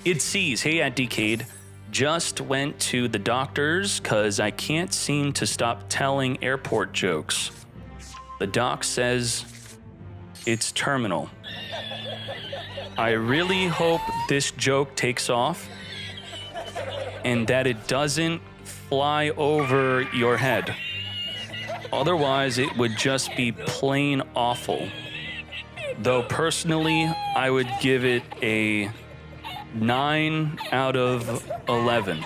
It sees, hey at Decade, just went to the doctor's because I can't seem to stop telling airport jokes. The doc says it's terminal. I really hope this joke takes off and that it doesn't fly over your head. Otherwise, it would just be plain awful. Though personally, I would give it a 9 out of 11.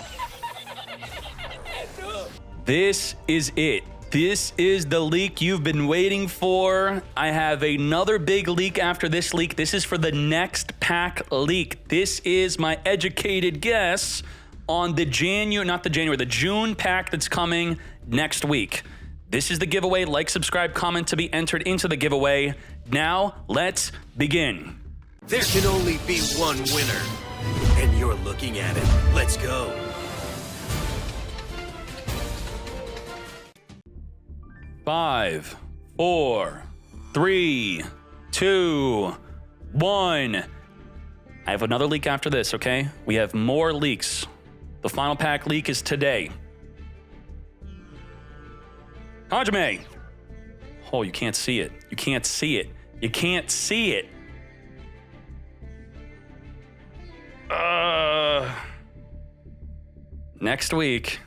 This is it. This is the leak you've been waiting for. I have another big leak after this leak. This is for the next pack leak. This is my educated guess on the June pack that's coming next week. This is the giveaway. Like, subscribe, comment to be entered into the giveaway. Now, let's begin. There can only be one winner, and you're looking at it. Let's go. Five, 4, 3, 2, 1. I have another leak after this, okay? We have more leaks. The final pack leak is today. Hajime. Oh, you can't see it. You can't see it. You can't see it. Next week.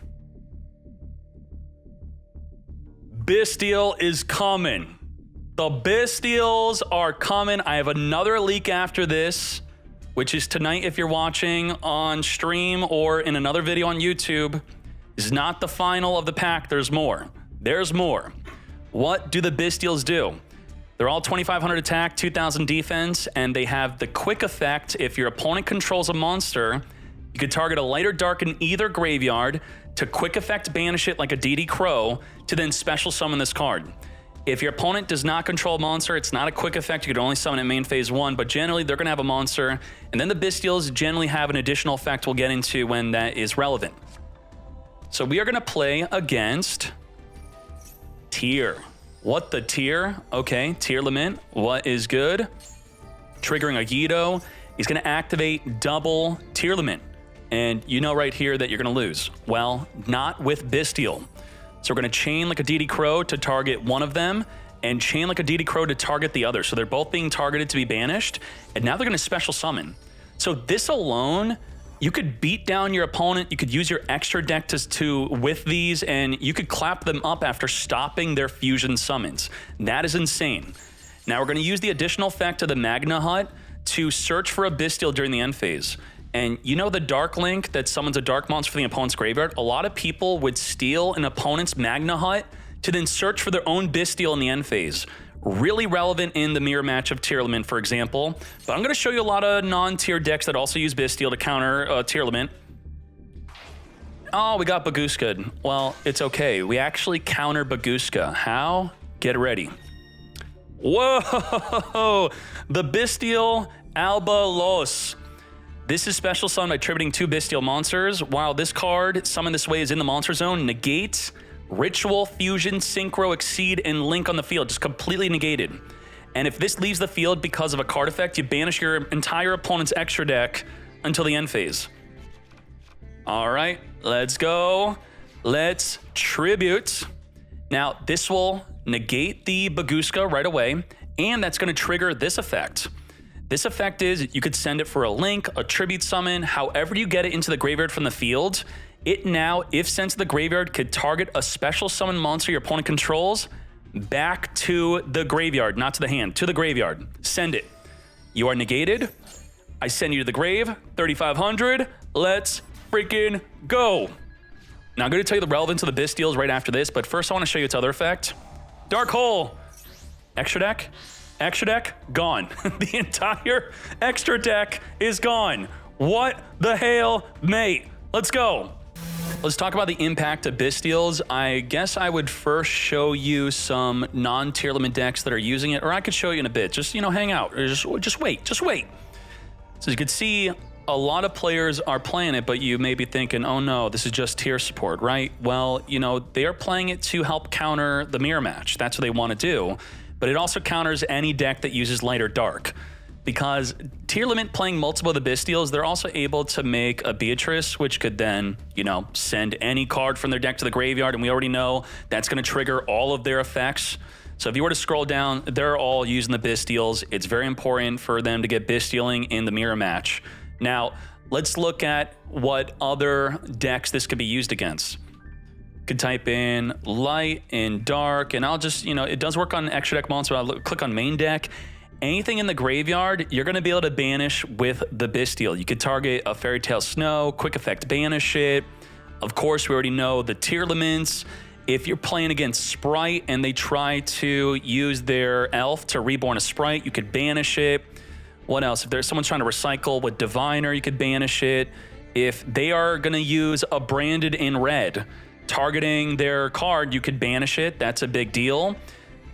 Bestial is coming. The Bestials are coming. I have another leak after this, which is tonight if you're watching on stream or in another video on YouTube. This is not the final of the pack. There's more. There's more. What do the Bestials do? They're all 2,500 attack, 2,000 defense, and they have the quick effect. If your opponent controls a monster, you could target a light or dark in either graveyard to quick effect banish it like a DD Crow to then special summon this card. If your opponent does not control a monster, it's not a quick effect. You could only summon it main phase 1, but generally they're going to have a monster. And then the Bestials generally have an additional effect we'll get into when that is relevant. So we are going to play against Tier. What the Tier? Okay, Tier Lament. What is good? Triggering a Yido. He's going to activate double Tier Lament. And you know right here that you're going to lose. Well, not with Bestial. So we're going to chain like a DD Crow to target one of them and chain like a DD Crow to target the other. So they're both being targeted to be banished. And now they're going to special summon. So this alone, you could beat down your opponent. You could use your extra deck with these, and you could clap them up after stopping their fusion summons. That is insane. Now we're going to use the additional effect of the Magna Hut to search for a Bestial during the end phase. And you know the Dark Link that summons a dark monster for the opponent's graveyard? A lot of people would steal an opponent's Magna Hut to then search for their own Bestial in the end phase. Really relevant in the mirror match of Tier Lament, for example. But I'm going to show you a lot of non-tier decks that also use Bestial to counter Tier Lament. Oh, we got Baguska. Well, it's okay. We actually counter Baguska. How? Get ready. Whoa! The Bestial Albalos. This is special summon by tributing 2 Bestial monsters. While this card, summoned this way, is in the monster zone, negates Ritual, Fusion, Synchro, Exceed, and Link on the field. Just completely negated. And if this leaves the field because of a card effect, you banish your entire opponent's extra deck until the end phase. All right, let's go. Let's tribute. Now, this will negate the Baguska right away, and that's going to trigger this effect. This effect is you could send it for a link, a tribute summon, however you get it into the graveyard from the field. It now, if sent to the graveyard, could target a special summon monster your opponent controls back to the graveyard, not to the hand, to the graveyard. Send it. You are negated. I send you to the grave, 3,500. Let's freaking go. Now I'm going to tell you the relevance of the Bestials right after this, but first I want to show you its other effect. Dark Hole. Extra deck. Extra deck, gone. The entire extra deck is gone. What the hell, mate? Let's go. Let's talk about the impact of Bestials. I guess I would first show you some non-Tier Lament decks that are using it, or I could show you in a bit. Just, you know, hang out. Or just wait. So you can see a lot of players are playing it, but you may be thinking, oh no, this is just tier support, right? Well, you know, they are playing it to help counter the mirror match. That's what they want to do. But it also counters any deck that uses light or dark. because tier limit playing multiple of the Bystials, they're also able to make a Beatrice, which could then, you know, send any card from their deck to the graveyard, and we already know that's going to trigger all of their effects. So if you were to scroll down, they're all using the Bystials. It's very important for them to get Bystialing in the mirror match. Now, let's look at what other decks this could be used against. Could type in light and dark, and I'll just, you know, it does work on extra deck moments, but I'll click on main deck. Anything in the graveyard, you're going to be able to banish with the Bystial. You could target a Fairy Tale Snow, quick effect banish it. Of course, we already know the tier limits. If you're playing against Sprite and they try to use their elf to reborn a Sprite, you could banish it. What else? If there's someone trying to recycle with Diviner, you could banish it. If they are going to use a branded in red, targeting their card, you could banish it. That's a big deal.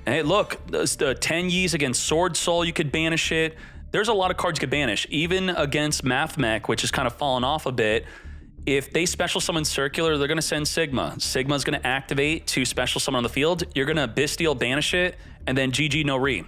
Hey, look, the 10 Ys against Sword Soul, you could banish it. There's a lot of cards you could banish. Even against Math Mech, which has kind of fallen off a bit, if they special summon Circular, they're going to send Sigma. Sigma's going to activate to special summon on the field. You're going to Bystial banish it, and then GG no re.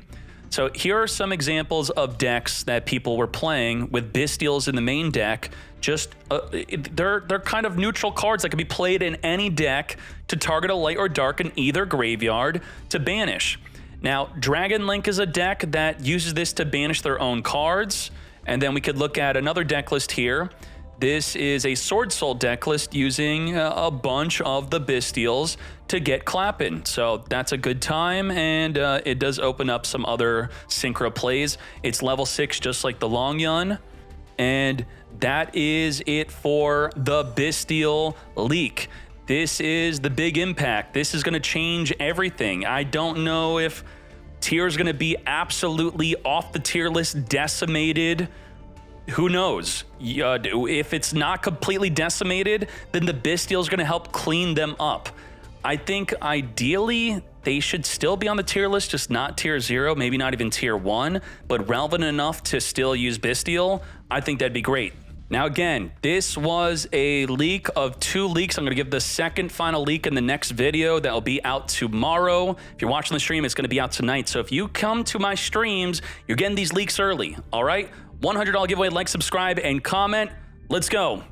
So here are some examples of decks that people were playing with Bystials in the main deck. Just they're kind of neutral cards that can be played in any deck to target a light or dark in either graveyard to banish. Now, Dragon Link is a deck that uses this to banish their own cards. And then we could look at another deck list here. This is a Sword Soul deck list using a bunch of the Bystials to get clapping. So that's a good time, and it does open up some other synchro plays. It's level 6, just like the Long Yun. And that is it for the Bystial leak. This is the big impact. This is going to change everything. I don't know if tier is going to be absolutely off the tier list, decimated. Who knows? If it's not completely decimated, then the Bystial is going to help clean them up. I think ideally they should still be on the tier list, just not tier 0, maybe not even tier 1, but relevant enough to still use Bystial. I think that'd be great. Now again, this was a leak of 2 leaks. I'm going to give the second final leak in the next video that will be out tomorrow. If you're watching the stream, it's going to be out tonight. So if you come to my streams, you're getting these leaks early, all right? $100 giveaway, like, subscribe, and comment. Let's go.